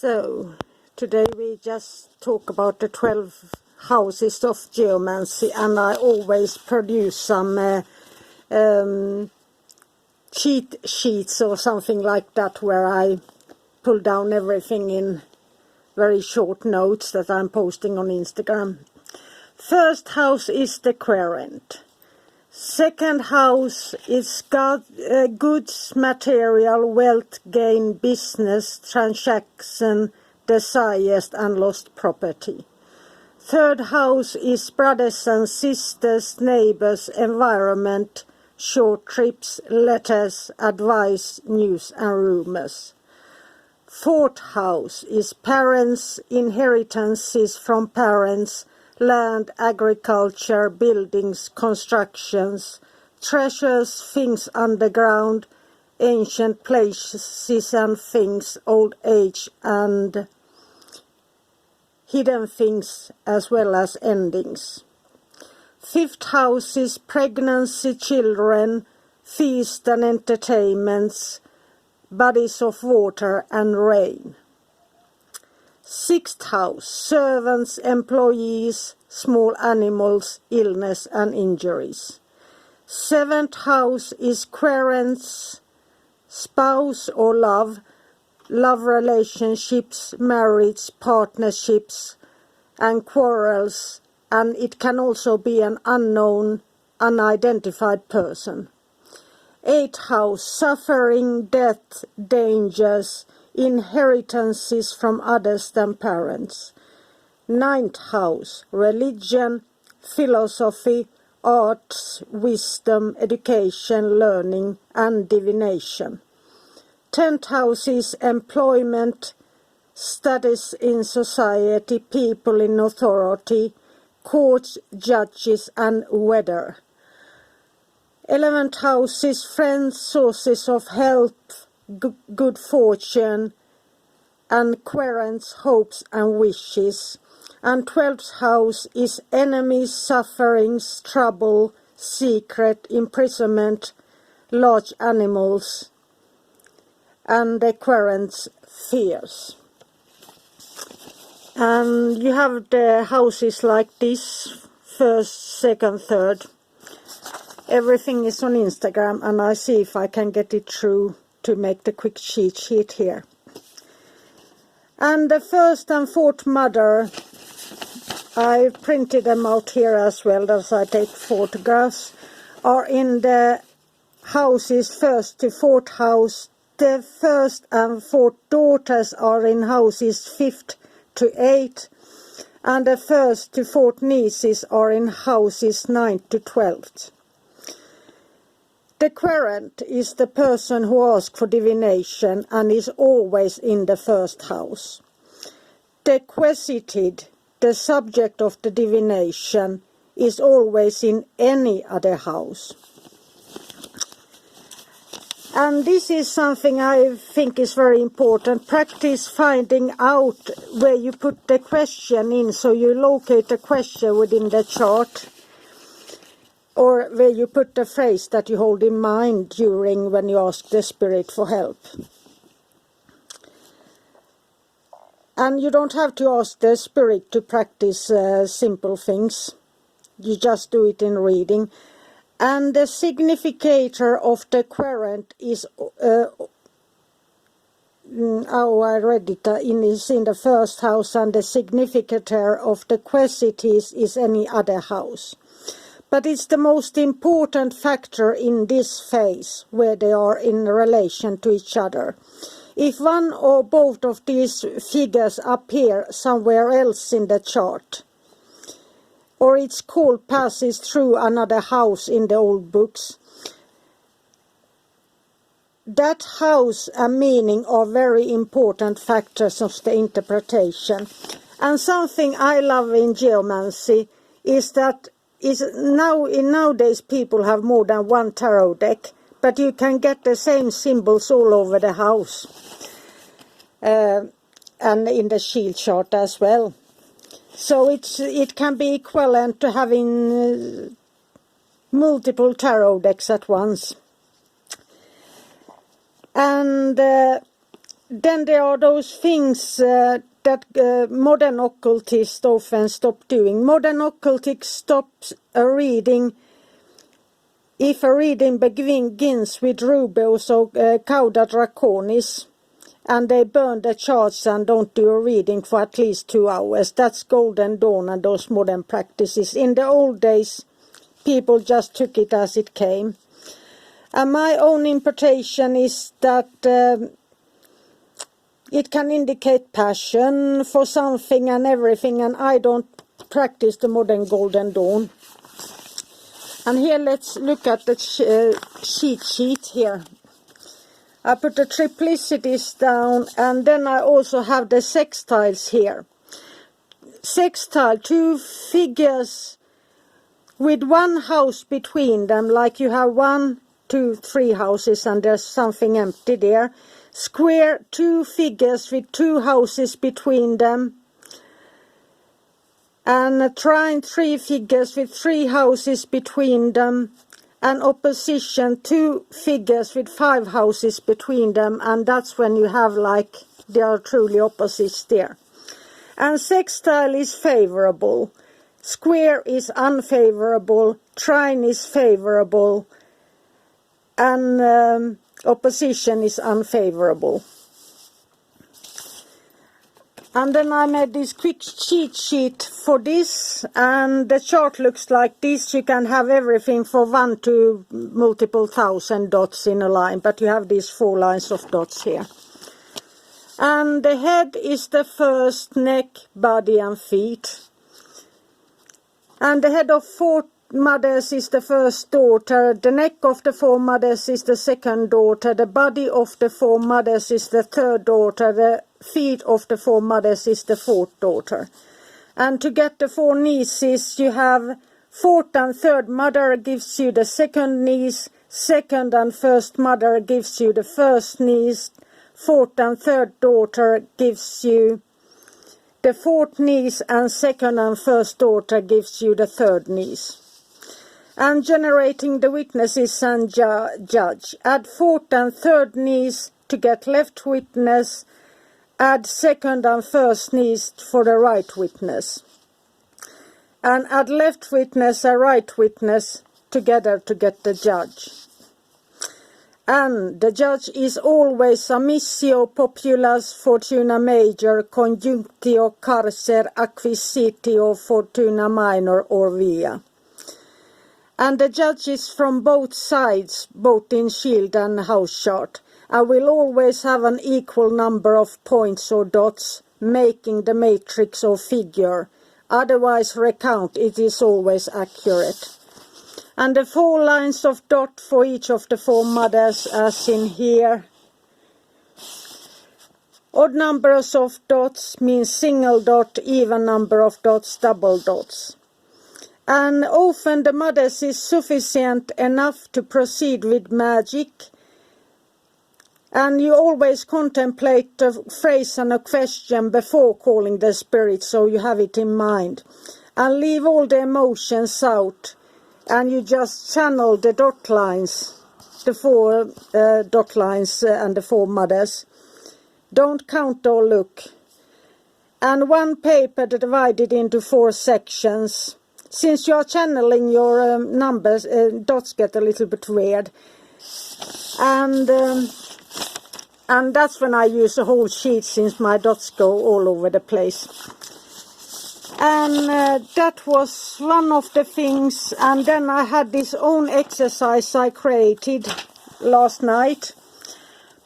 So, today we just talk about the 12 houses of Geomancy, and I always produce some cheat sheets or something like that where I pull down everything in very short notes that I'm posting on Instagram. First house is the querent. Second house is goods, material, wealth, gain, business, transaction, desires and lost property. Third house is brothers and sisters, neighbors, environment, short trips, letters, advice, news and rumors. Fourth house is parents, inheritances from parents, land, agriculture, buildings, constructions, treasures, things underground, ancient places and things, old age and hidden things as well as endings. Fifth house is pregnancy, children, feast and entertainments, bodies of water and rain. Sixth house, servants, employees, small animals, illness and injuries. Seventh house is querents, spouse or love relationships, marriage, partnerships and quarrels, and it can also be an unknown, unidentified person. Eighth house, suffering, death, dangers, inheritances from others than parents. Ninth house, religion, philosophy, arts, wisdom, education, learning and divination. 10th house is employment, studies in society, people in authority, courts, judges and weather. 11th house is friends, sources of health, good fortune and querents, hopes and wishes. And 12th house is enemies, sufferings, trouble, secret, imprisonment, large animals and the querents, fears. And you have the houses like this, first, second, third. Everything is on Instagram and I see if I can get it through to make the quick cheat sheet here. And the first and fourth mother, I printed them out here as well as I take photographs, are in the houses first to fourth house. The first and fourth daughters are in houses 5th to 8th, and the first to fourth nieces are in houses 9th to 12th. The querent is the person who asks for divination and is always in the first house. The quesited, the subject of the divination, is always in any other house. And this is something I think is very important. Practice finding out where you put the question in, so you locate the question within the chart, or where you put the phrase that you hold in mind during when you ask the spirit for help. And you don't have to ask the spirit to practice simple things. You just do it in reading. And the significator of the querent is, I read it, is in the first house, and the significator of the quesities is any other house. But it's the most important factor in this phase, where they are in relation to each other. If one or both of these figures appear somewhere else in the chart, or its call passes through another house in the old books, that house and meaning are very important factors of the interpretation. And something I love in Geomancy is that nowadays people have more than one tarot deck, but you can get the same symbols all over the house and in the shield chart as well. So it can be equivalent to having multiple tarot decks at once. And then there are those things that modern occultists often stop doing. Modern occultists stops a reading if a reading begins with Rubos or Cauda Draconis, and they burn the charts and don't do a reading for at least 2 hours. That's Golden Dawn and those modern practices. In the old days, people just took it as it came. And my own interpretation is that it can indicate passion for something and everything, and I don't practice the modern Golden Dawn. And here let's look at the cheat sheet here. I put the triplicities down, and then I also have the sextiles here. Sextile, 2 figures with 1 house between them, like you have 1, 2, 3 houses and there's something empty there. Square, 2 figures with 2 houses between them. And a trine, 3 figures with 3 houses between them. And opposition, 2 figures with 5 houses between them, and that's when you have like they are truly opposites there. And sextile is favorable, square is unfavorable, trine is favorable, and opposition is unfavorable. And then I made this quick cheat sheet for this, and the chart looks like this. You can have everything for 1 to multiple thousand dots in a line, but you have these 4 lines of dots here. And the head is the first, neck, body and feet. And the head of 4 mothers is the first daughter, the neck of the 4 mothers is the second daughter, the body of the 4 mothers is the third daughter, the feet of the 4 mothers is the 4th daughter. And to get the 4 nieces, you have 4th and 3rd mother gives you the 2nd niece, 2nd and 1st mother gives you the 1st niece, 4th and 3rd daughter gives you the 4th niece, and 2nd and 1st daughter gives you the 3rd niece. And generating the witnesses and judge. Add 4th and 3rd niece to get left witness. Add 2nd and 1st niece for the right witness. And add left witness and right witness together to get the judge. And the judge is always amissio populus fortuna major conjunctio carcer acquisitio fortuna minor or via. And the judge is from both sides, both in shield and house chart. I will always have an equal number of points or dots, making the matrix or figure. Otherwise recount, it is always accurate. And the 4 lines of dot for each of the 4 mothers, as in here. Odd numbers of dots means single dot, even number of dots, double dots. And often the mothers is sufficient enough to proceed with magic. And you always contemplate a phrase and a question before calling the spirit, so you have it in mind. And leave all the emotions out. And you just channel the dot lines, the 4 dot lines and the 4 mothers. Don't count or look. And 1 paper divided into 4 sections. Since you are channeling your numbers, dots get a little bit weird. And that's when I use a whole sheet, since my dots go all over the place. And that was one of the things. And then I had this own exercise I created last night.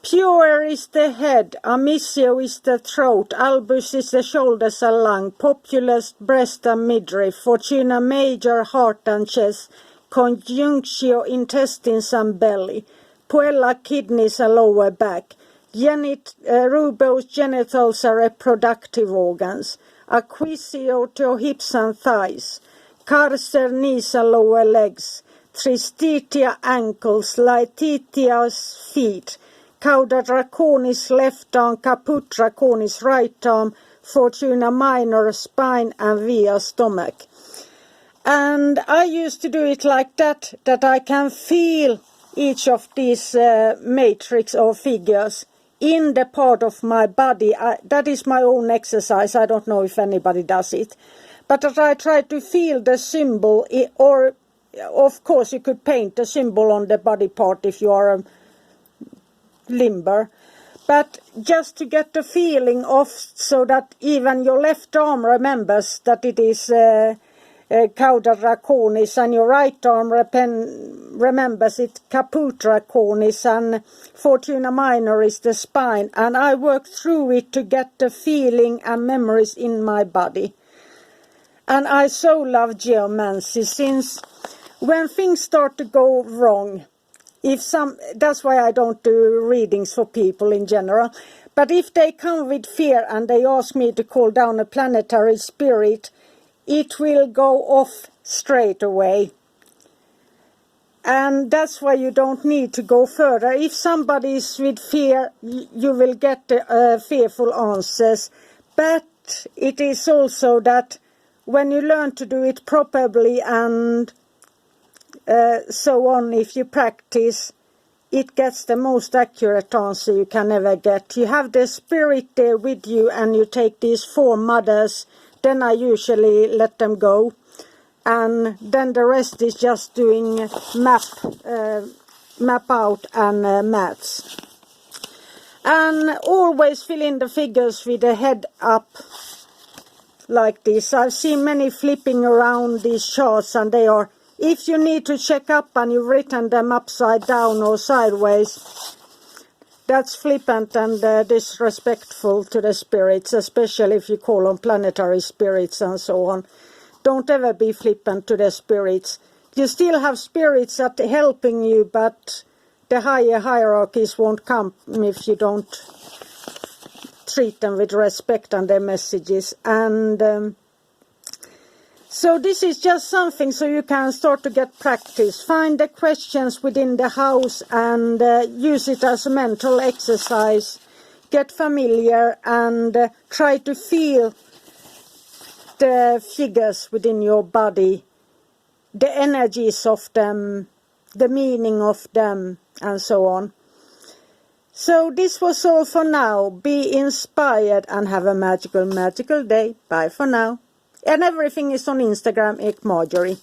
Pure is the head, amissio is the throat, albus is the shoulders and lung, populus breast and midriff, fortuna major heart and chest, conjunctio intestines and belly, puella kidneys and lower back, rubos genitals are reproductive organs, acquisio to hips and thighs, carcer knees and lower legs, tristitia ankles, laetitia feet, Cauda Draconis left arm, Caput Draconis right arm, Fortuna minor spine and via stomach. And I used to do it like that I can feel each of these matrix or figures in the part of my body. That is my own exercise. I don't know if anybody does it. But as I try to feel the symbol, or of course you could paint the symbol on the body part if you are a limber. But just to get the feeling of, so that even your left arm remembers that it is Cauda draconis, and your right arm remembers it Caput draconis, and Fortuna minor is the spine. And I work through it to get the feeling and memories in my body. And I so love geomancy, since when things start to go wrong, that's why I don't do readings for people in general. But if they come with fear and they ask me to call down a planetary spirit, it will go off straight away. And that's why you don't need to go further. If somebody is with fear, you will get fearful answers. But it is also that when you learn to do it properly and so on, if you practice, it gets the most accurate answer you can ever get. You have the spirit there with you, and you take these 4 mothers, then I usually let them go. And then the rest is just doing map out and maths. And always fill in the figures with the head up, like this. I've seen many flipping around these charts, and they are, if you need to check up and you've written them upside down or sideways, that's flippant and disrespectful to the spirits, especially if you call on planetary spirits and so on. Don't ever be flippant to the spirits. You still have spirits that are helping you, but the higher hierarchies won't come if you don't treat them with respect and their messages. And so this is just something so you can start to get practice. Find the questions within the house and use it as a mental exercise. Get familiar and try to feel the figures within your body, the energies of them, the meaning of them, and so on. So this was all for now. Be inspired and have a magical, magical day. Bye for now. And everything is on Instagram, Marjorie.